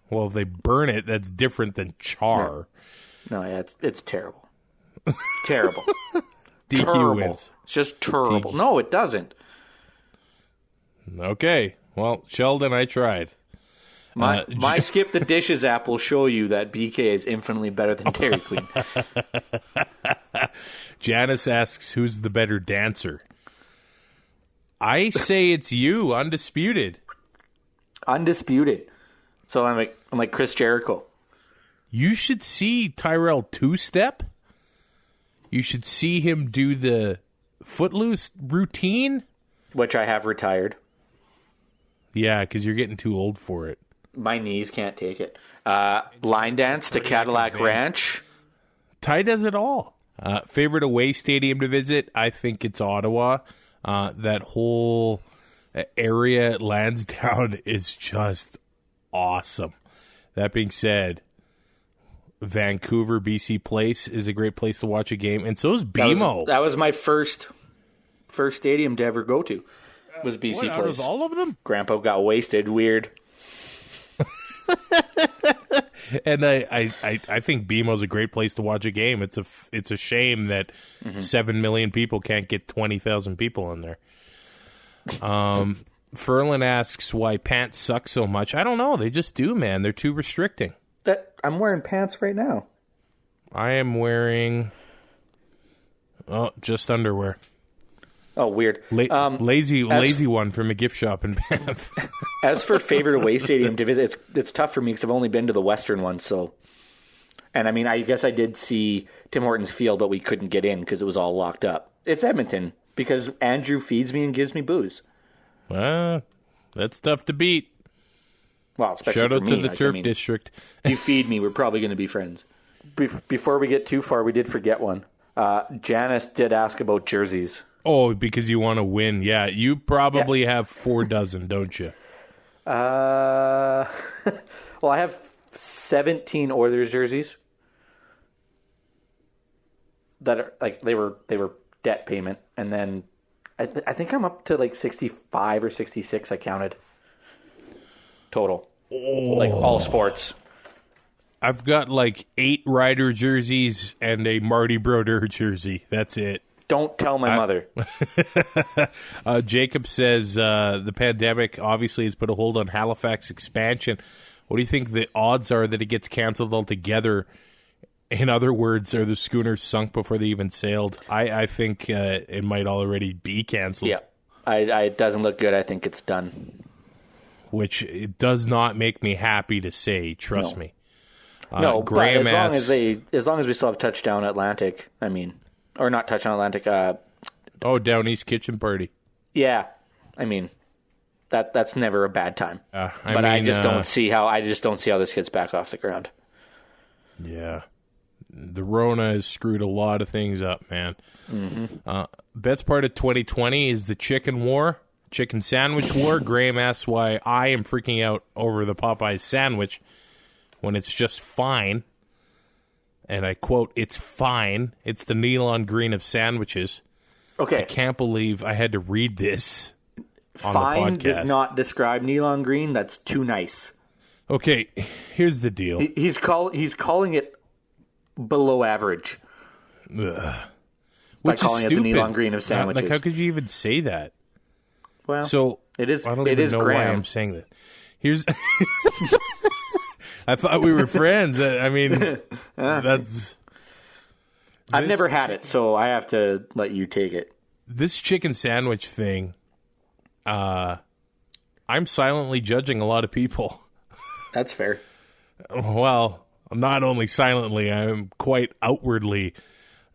Well, if they burn it, that's different than char. No, yeah, it's terrible. Terrible. DQ terrible. wins. It's just terrible. No, it doesn't. Okay. Well, Sheldon, I tried. My Skip the Dishes app will show you that BK is infinitely better than Dairy Queen. Janice asks, who's the better dancer? I say it's you, undisputed. Undisputed. So I'm like Chris Jericho. You should see Tyrell two-step. You should see him do the Footloose routine. Which I have retired. Yeah, because you're getting too old for it. My knees can't take it. Line dance to Cadillac Ranch. Ty does it all. Favorite away stadium to visit? I think it's Ottawa. That whole area at Lansdowne is just awesome. That being said, Vancouver, BC Place is a great place to watch a game, and so is BMO. That was my first stadium to ever go to. Was BC Place. Out of all of them? Grandpa got wasted. Weird. And I think BMO's a great place to watch a game. It's a shame that 7 million people can't get 20,000 people in there. Ferlin asks why pants suck so much. I don't know. They just do, man. They're too restricting. I'm wearing pants right now. I am wearing just underwear. Oh, weird. Lazy one from a gift shop in Banff. As for favorite away stadium to visit, it's tough for me because I've only been to the Western one. So, and I mean, I guess I did see Tim Hortons Field, but we couldn't get in because it was all locked up. It's Edmonton because Andrew feeds me and gives me booze. That's tough to beat. Well, especially shout out for me. to the Turf District. If you feed me, we're probably going to be friends. Before we get too far, we did forget one. Janice did ask about jerseys. Oh, because you want to win. Yeah, you probably have 4 dozen, don't you? Well, I have 17 Oilers jerseys that are like they were debt payment, and then I think I'm up to like 65 or 66. I counted total, like all sports. I've got like 8 Ryder jerseys and a Marty Brodeur jersey. That's it. Don't tell my mother. Jacob says the pandemic obviously has put a hold on Halifax expansion. What do you think the odds are that it gets canceled altogether? In other words, are the schooners sunk before they even sailed? I think it might already be canceled. Yeah, it doesn't look good. I think it's done. Which it does not make me happy to say. Trust me. No, Graham but as long as we still have Touchdown Atlantic, I mean. Or not Touchdown Atlantic. Down East Kitchen Party. Yeah, I mean, that's never a bad time. I just don't see how this gets back off the ground. Yeah, the Rona has screwed a lot of things up, man. Mm-hmm. Best part of 2020 is the chicken sandwich war. Graham asks why I am freaking out over the Popeyes sandwich when it's just fine. And I quote, "It's fine. It's the neon green of sandwiches." Okay. I can't believe I had to read this on fine the podcast. Does not describe neon green. That's too nice. Okay, here's the deal. He's calling it below average. Which by is calling stupid. It the neon green of sandwiches. Like, how could you even say that? Well, so it is. I don't it even is know Graham. why I'm saying that. Here's. I thought we were friends. I mean, that's. I've never had it, so I have to let you take it. This chicken sandwich thing, I'm silently judging a lot of people. That's fair. Well, not only silently, I'm quite outwardly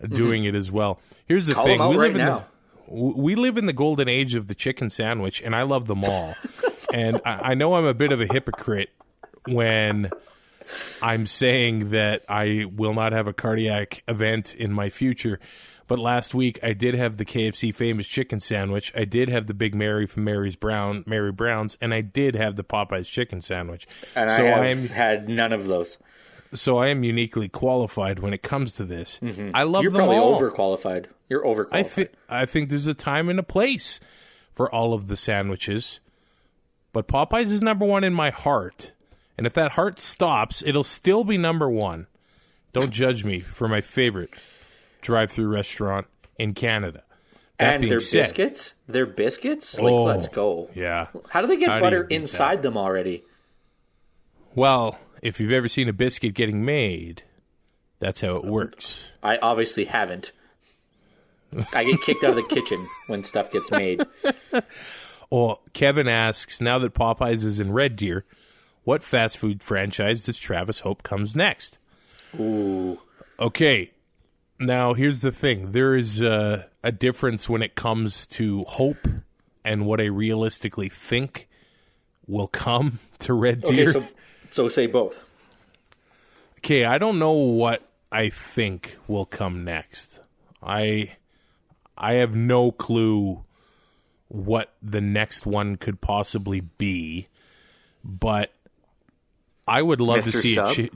doing it as well. Here's the Call thing: them out right now. we live in the golden age of the chicken sandwich, and I love them all. And I know I'm a bit of a hypocrite when I'm saying that I will not have a cardiac event in my future. But last week, I did have the KFC famous chicken sandwich. I did have the Big Mary from Mary Brown's, and I did have the Popeyes chicken sandwich. And so I have had none of those. So I am uniquely qualified when it comes to this. Mm-hmm. I love You're them all. You're probably overqualified. You're overqualified. I think there's a time and a place for all of the sandwiches. But Popeyes is number one in my heart. And if that heart stops, it'll still be number one. Don't judge me for my favorite drive-through restaurant in Canada. And their biscuits? Their biscuits? Like, let's go. Yeah. How do they get butter inside them already? Well, if you've ever seen a biscuit getting made, that's how it works. I obviously haven't. I get kicked out of the kitchen when stuff gets made. Well, Kevin asks, now that Popeyes is in Red Deer, what fast food franchise does Travis hope comes next? Ooh. Okay. Now, here's the thing. There is a difference when it comes to hope and what I realistically think will come to Red Deer. Okay, so say both. Okay, I don't know what I think will come next. I have no clue what the next one could possibly be, but I would love to see a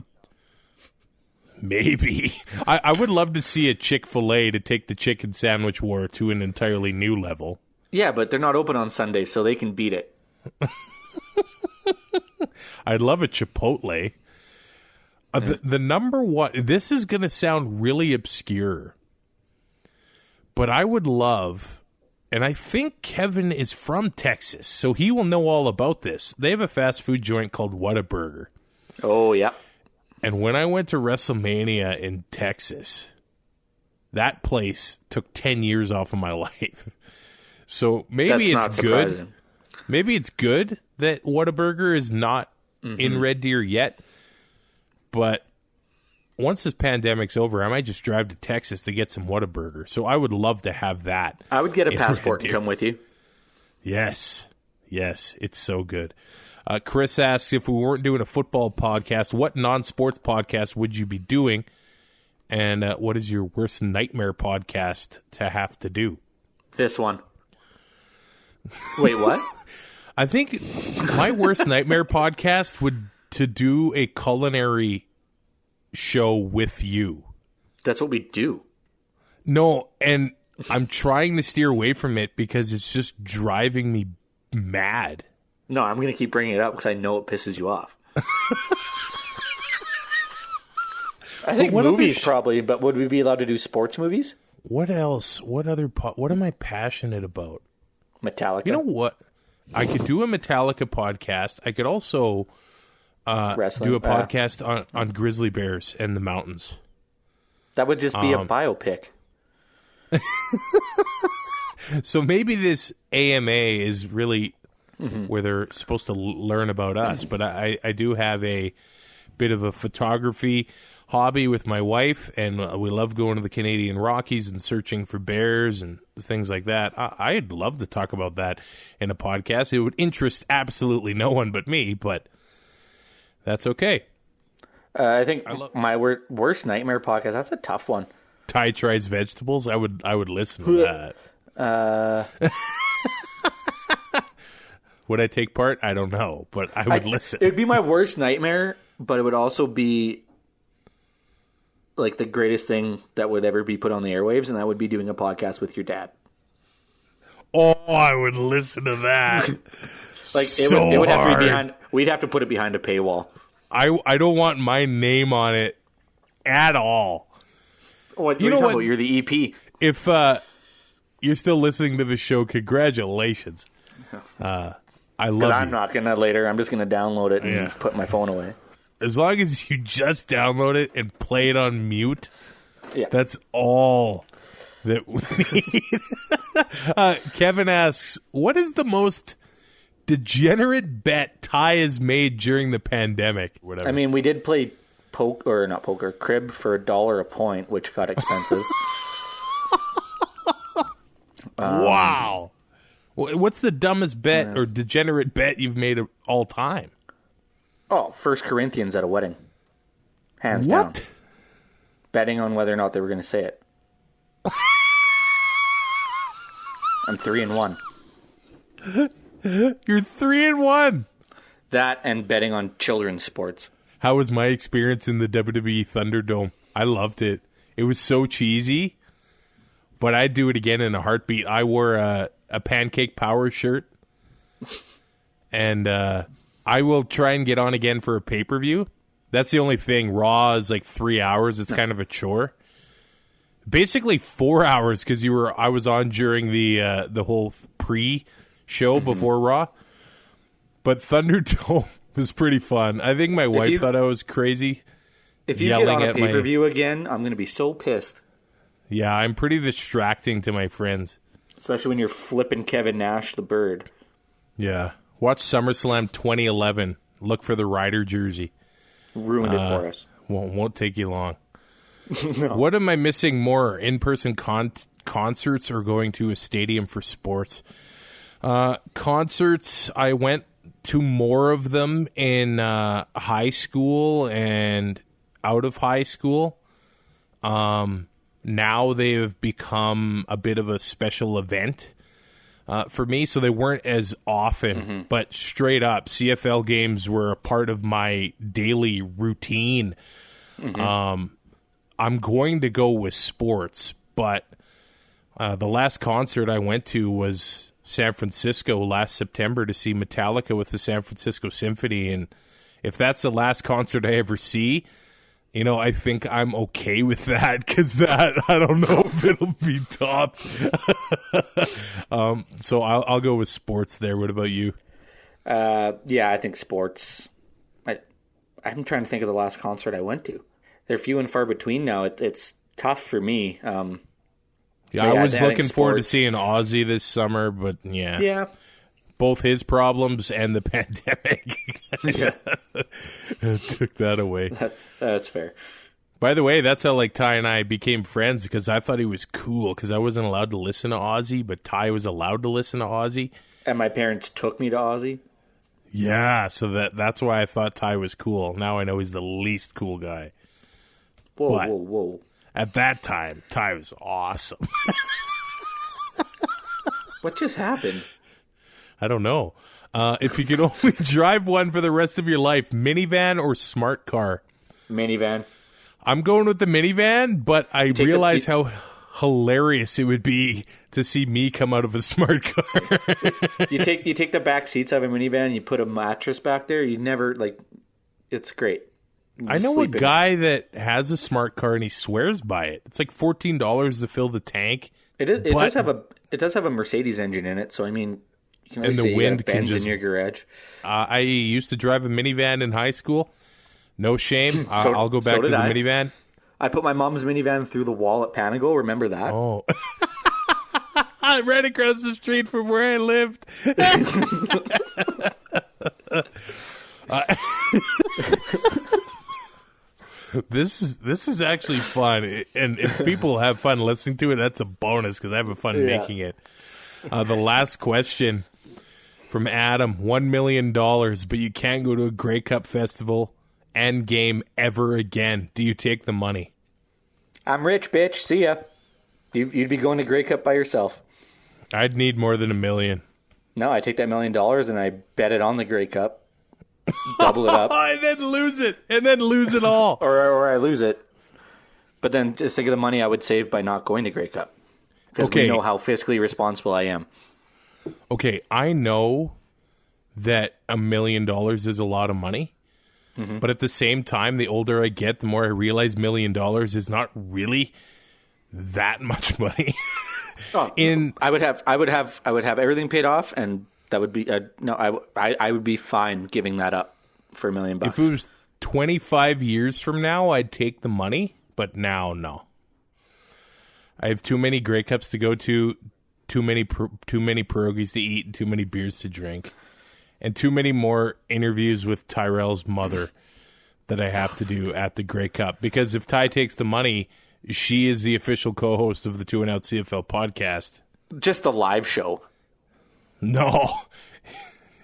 maybe. I would love to see a Chick-fil-A to take the chicken sandwich war to an entirely new level. Yeah, but they're not open on Sundays, so they can beat it. I'd love a Chipotle. The number one, this is going to sound really obscure, but I would love, and I think Kevin is from Texas, so he will know all about this. They have a fast food joint called Whataburger. Oh, yeah. And when I went to WrestleMania in Texas, that place took 10 years off of my life. So maybe it's good. Maybe it's good that Whataburger is not in Red Deer yet. But once this pandemic's over, I might just drive to Texas to get some Whataburger. So I would love to have that. I would get a passport and come with you. Yes. Yes. It's so good. Chris asks, if we weren't doing a football podcast, what non-sports podcast would you be doing? And what is your worst nightmare podcast to have to do? This one. Wait, what? I think my worst nightmare podcast would to do a culinary show with you. That's what we do. No, and I'm trying to steer away from it because it's just driving me mad. No, I'm going to keep bringing it up because I know it pisses you off. I think movies probably, but would we be allowed to do sports movies? What else? What am I passionate about? Metallica. You know what? I could do a Metallica podcast. I could also do a podcast on grizzly bears and the mountains. That would just be a biopic. So maybe this AMA is really where they're supposed to learn about us. But I do have a bit of a photography hobby with my wife, and we love going to the Canadian Rockies and searching for bears and things like that. I'd love to talk about that in a podcast. It would interest absolutely no one but me, but that's okay. I think my worst nightmare podcast, that's a tough one. Ty tries vegetables. I would listen to that. Would I take part? I don't know, but I would listen. It would be my worst nightmare, but it would also be like the greatest thing that would ever be put on the airwaves, and that would be doing a podcast with your dad. Oh, I would listen to that. Like it would have to be behind. We'd have to put it behind a paywall. I don't want my name on it at all. What you know? You're the EP. If you're still listening to the show, congratulations. I love you. I'm not gonna later. I'm just gonna download it and put my phone away. As long as you just download it and play it on mute, that's all that we need. Kevin asks, what is the most degenerate bet Ty has made during the pandemic? Whatever. I mean, we did play crib for $1 a point, which got expensive. Wow. What's the dumbest bet or degenerate bet you've made of all time? Oh, 1 Corinthians at a wedding. Hands What? down. Betting on whether or not they were going to say it. I'm 3-1. You're 3-1. That and betting on children's sports. How was my experience in the WWE Thunderdome? I loved it. It was so cheesy, but I'd do it again in a heartbeat. I wore a Pancake Power shirt, and I will try and get on again for a pay-per-view. That's the only thing. Raw is like 3 hours. It's kind of a chore. Basically 4 hours because I was on during the whole pre-show before Raw. But Thunderdome was pretty fun. I think my wife thought I was crazy. If you get on a pay-per-view again, I'm going to be so pissed. Yeah, I'm pretty distracting to my friends. Especially when you're flipping Kevin Nash the bird. Yeah. Watch SummerSlam 2011. Look for the Ryder jersey. Ruined it for us. Won't take you long. No. What am I missing more? In-person concerts or going to a stadium for sports? Concerts, I went to more of them in high school and out of high school. Now they have become a bit of a special event for me, so they weren't as often. But straight up, CFL games were a part of my daily routine. I'm going to go with sports, but the last concert I went to was San Francisco last September to see Metallica with the San Francisco Symphony, and if that's the last concert I ever see, I think I'm okay with that, because that, I don't know if it'll be topped. So I'll go with sports there. What about you? Yeah, I think sports. I'm trying to think of the last concert I went to. They're few and far between now. It's tough for me. I was looking forward to seeing Ozzy this summer, but yeah. Both his problems and the pandemic took that away. That's fair. By the way, that's how Ty and I became friends, because I thought he was cool because I wasn't allowed to listen to Ozzy, but Ty was allowed to listen to Ozzy. And my parents took me to Ozzy. Yeah, so that's why I thought Ty was cool. Now I know he's the least cool guy. Whoa. At that time, Ty was awesome. What just happened? I don't know. If you could only drive one for the rest of your life, minivan or smart car? Minivan. I'm going with the minivan, but I realize how hilarious it would be to see me come out of a smart car. You take the back seats of a minivan, you put a mattress back there, you never, it's great. I know a guy that has a smart car and he swears by it. It's like $14 to fill the tank. It does have a Mercedes engine in it, so I mean, you can always and the wind can in your garage. I used to drive a minivan in high school. No shame. I'll go back to the minivan. I put my mom's minivan through the wall at Panago. Remember that? Oh. Right across the street from where I lived. This is actually fun, and if people have fun listening to it, that's a bonus, because I have fun making it. The last question from Adam: $1 million, but you can't go to a Grey Cup festival and game ever again. Do you take the money? I'm rich, bitch. See ya. You'd be going to Grey Cup by yourself. I'd need more than $1 million. No, I take that $1 million and I bet it on the Grey Cup. Double it up. And then lose it. And then lose it all. or I lose it. But then just think of the money I would save by not going to Grey Cup. Because we know how fiscally responsible I am. Okay, I know that $1 million is a lot of money. Mm-hmm. But at the same time, the older I get, the more I realize $1 million is not really that much money. I would have everything paid off, and that would be I would be fine giving that up for $1 million. If it was 25 years from now, I'd take the money, but now no. I have too many Grey Cups to go to, too many pierogies to eat, and too many beers to drink, and too many more interviews with Tyrell's mother that I have to do at the Grey Cup. Because if Ty takes the money, she is the official co-host of the 2 and Out CFL podcast. Just the live show. No.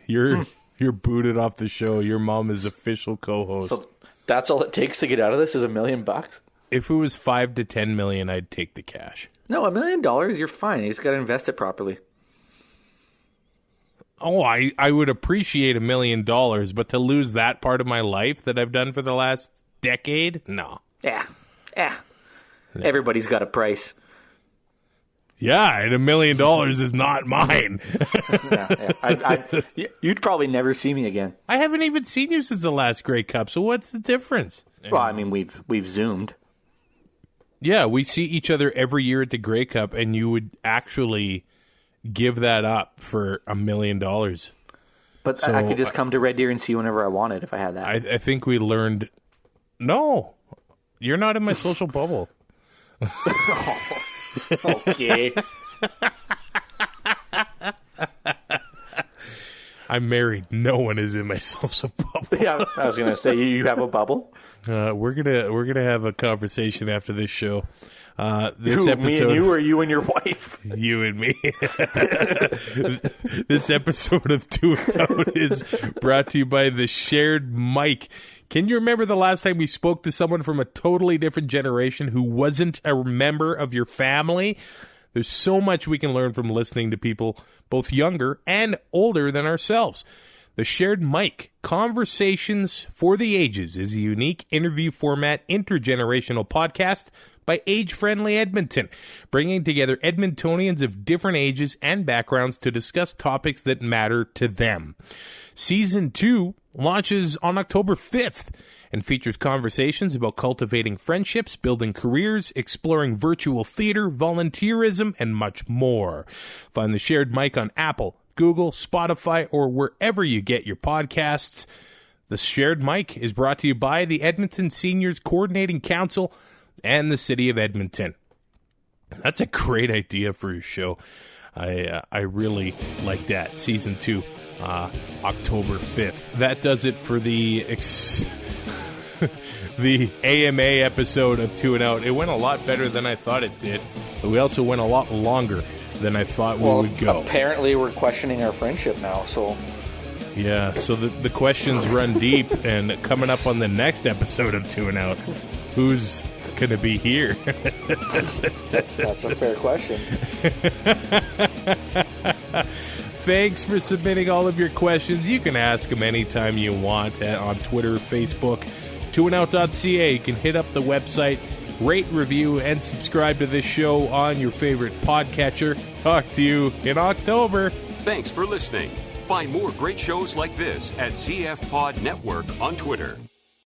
You're booted off the show. Your mom is official co-host. So that's all it takes to get out of this is $1 million? If it was 5 to 10 million, I'd take the cash. No, $1 million, you're fine. You just got to invest it properly. Oh, I would appreciate $1 million, but to lose that part of my life that I've done for the last decade, no. Yeah. Everybody's got a price. Yeah, and $1 million is not mine. You'd probably never see me again. I haven't even seen you since the last Grey Cup, so what's the difference? Well, I mean, we've Zoomed. Yeah, we see each other every year at the Grey Cup, and you would actually give that up for $1 million. But so, I could just come to Red Deer and see you whenever I wanted if I had that. I think we learned... No, you're not in my social bubble. Okay. I'm married. No one is in my social bubble. Yeah, I was going to say, you have a bubble? We're gonna have a conversation after this show. This episode, me and you, or you and your wife? You and me. This episode of Two and Out is brought to you by the Shared Mic. Can you remember the last time we spoke to someone from a totally different generation who wasn't a member of your family? There's so much we can learn from listening to people both younger and older than ourselves. The Shared Mic, Conversations for the Ages, is a unique interview format intergenerational podcast by Age Friendly Edmonton, bringing together Edmontonians of different ages and backgrounds to discuss topics that matter to them. Season 2 launches on October 5th and features conversations about cultivating friendships, building careers, exploring virtual theater, volunteerism, and much more. Find the Shared Mic on Apple, Google, Spotify, or wherever you get your podcasts. The Shared Mic is brought to you by the Edmonton Seniors Coordinating Council and the City of Edmonton. That's a great idea for your show. I really like that. Season 2, October 5th. That does it for the the AMA episode of Two and Out. It went a lot better than I thought it did, but we also went a lot longer than I thought we would go. Apparently we're questioning our friendship now, so... Yeah, so the questions run deep, and coming up on the next episode of Two and Out, who's going to be here? That's a fair question. Thanks for submitting all of your questions. You can ask them anytime you want on Twitter, Facebook, twoandout.ca. You can hit up the website, rate, review, and subscribe to this show on your favorite podcatcher. Talk to you in October. Thanks for listening. Find more great shows like this at CF Pod Network on Twitter.